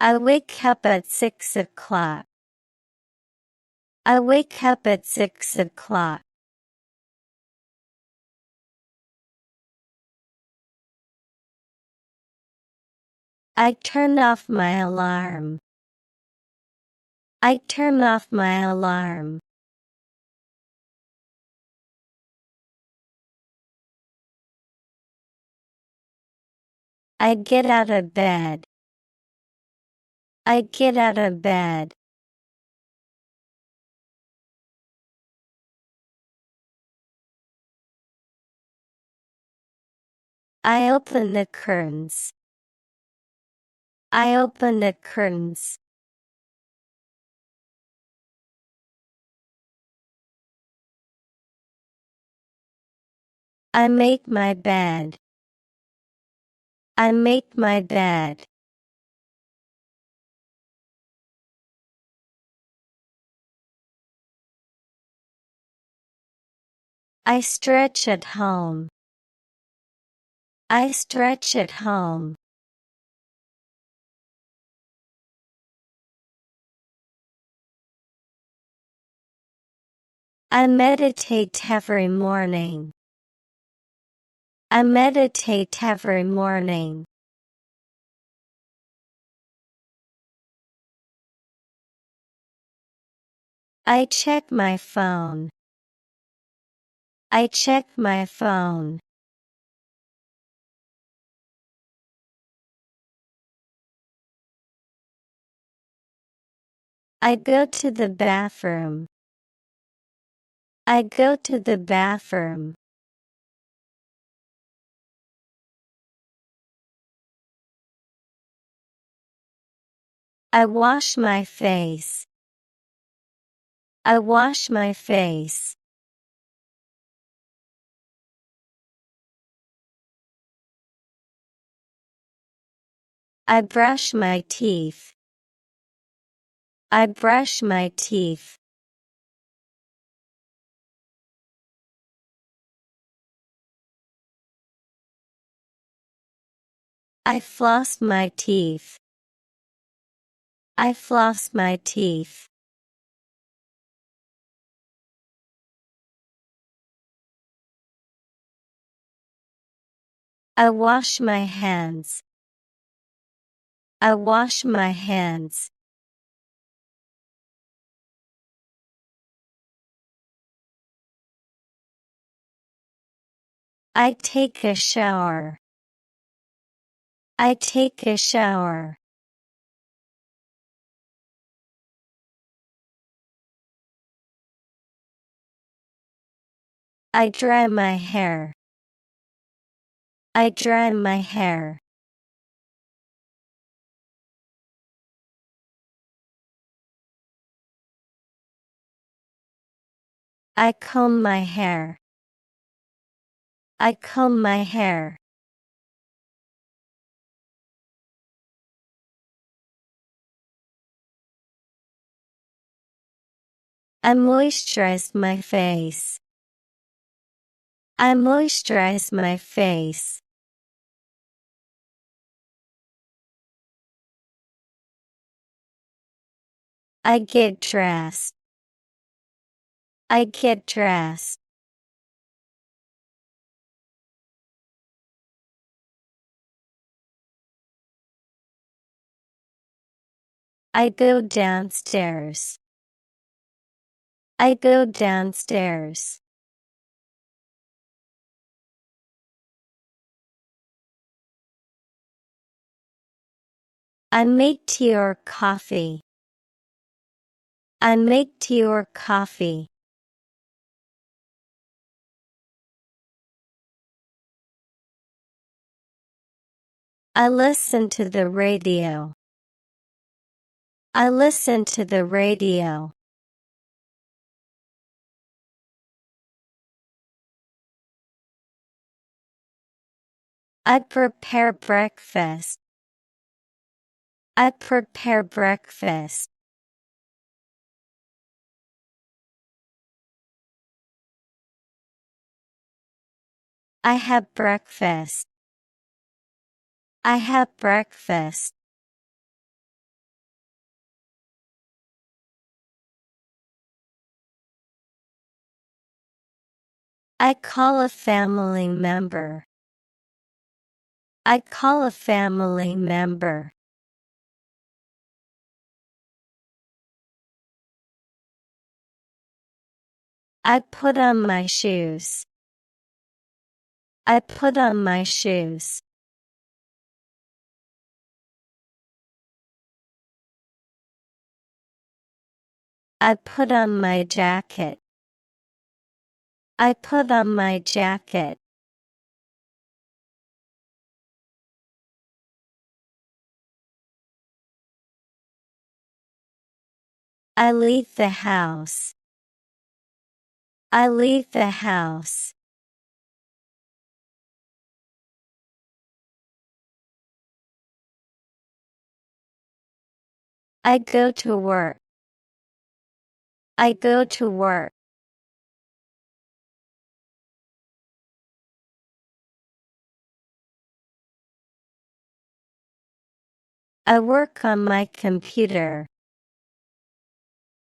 I wake up at 6 o'clock. I wake up at 6 o'clock. I turn off my alarm. I turn off my alarm. I get out of bed. I get out of bed. I open the curtains. I open the curtains. I make my bed. I make my bed. I stretch at home. I stretch at home. I meditate every morning. I meditate every morning. I check my phone. I check my phone. I go to the bathroom. I go to the bathroom. I wash my face. I wash my face. I brush my teeth. I brush my teeth. I floss my teeth. I floss my teeth. I wash my hands. I wash my hands. I take a shower. I take a shower. I dry my hair. I dry my hair. I comb my hair. I comb my hair. I moisturize my face. I moisturize my face. I get dressed. I get dressed. I go downstairs. I go downstairs. I make tea or coffee. I make tea or coffee. I listen to the radio. I listen to the radio. I prepare breakfast. I prepare breakfast. I have breakfast. I have breakfast. I call a family member. I call a family member. I put on my shoes. I put on my shoes. I put on my jacket. I put on my jacket. I leave the house. I leave the house. I go to work. I go to work. I work on my computer.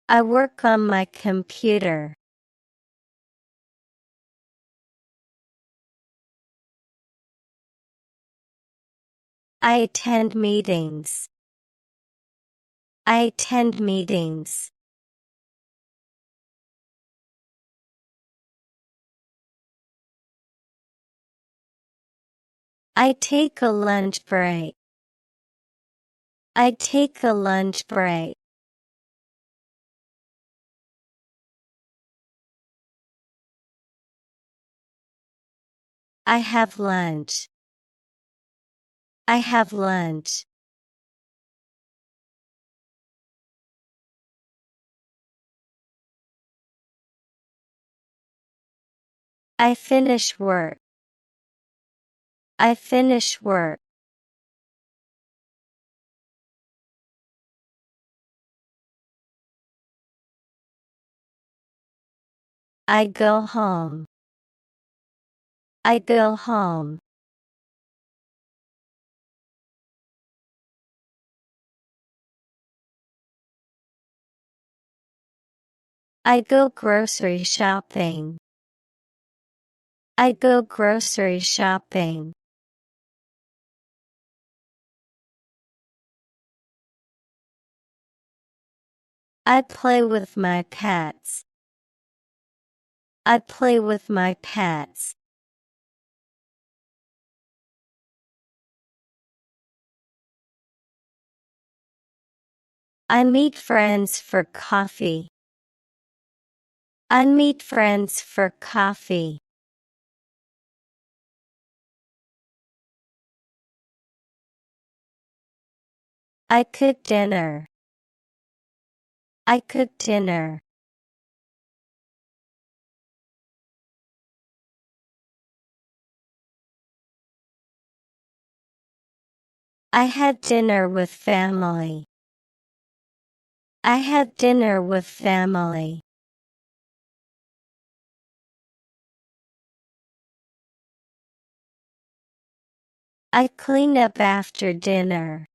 I work on my computer. I attend meetings. I attend meetings. I take a lunch break. I take a lunch break. I have lunch. I have lunch. I finish work. I finish work. I go home. I go home. I go grocery shopping. I go grocery shopping. I play with my pets. I play with my pets. I meet friends for coffee. I meet friends for coffee. I cook dinner. I cook dinner. I had dinner with family. I had dinner with family. I clean up after dinner.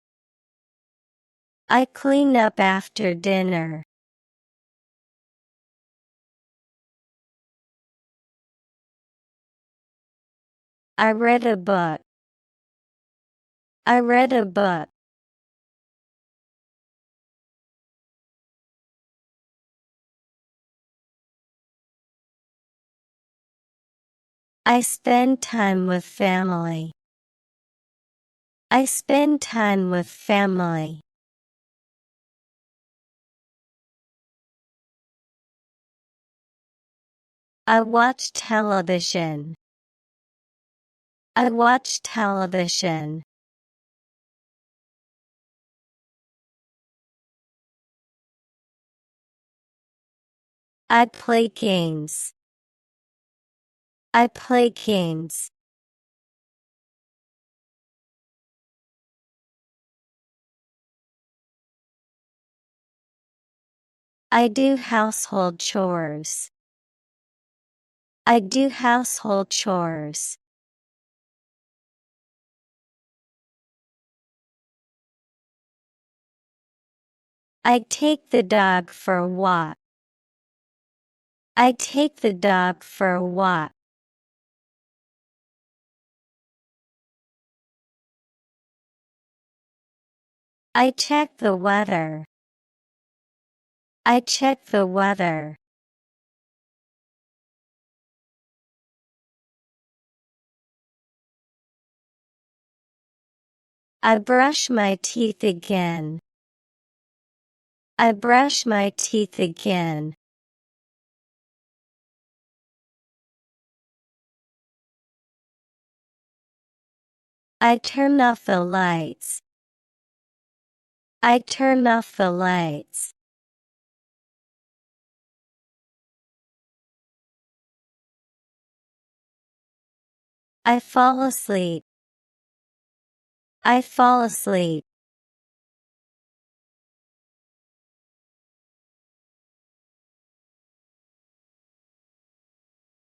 I clean up after dinner. I read a book. I read a book. I spend time with family. I spend time with family. I watch television. I watch television. I play games. I play games. I do household chores. I do household chores. I take the dog for a walk. I take the dog for a walk. I check the weather. I check the weather. I brush my teeth again. I brush my teeth again. I turn off the lights. I turn off the lights. I fall asleep. I fall asleep.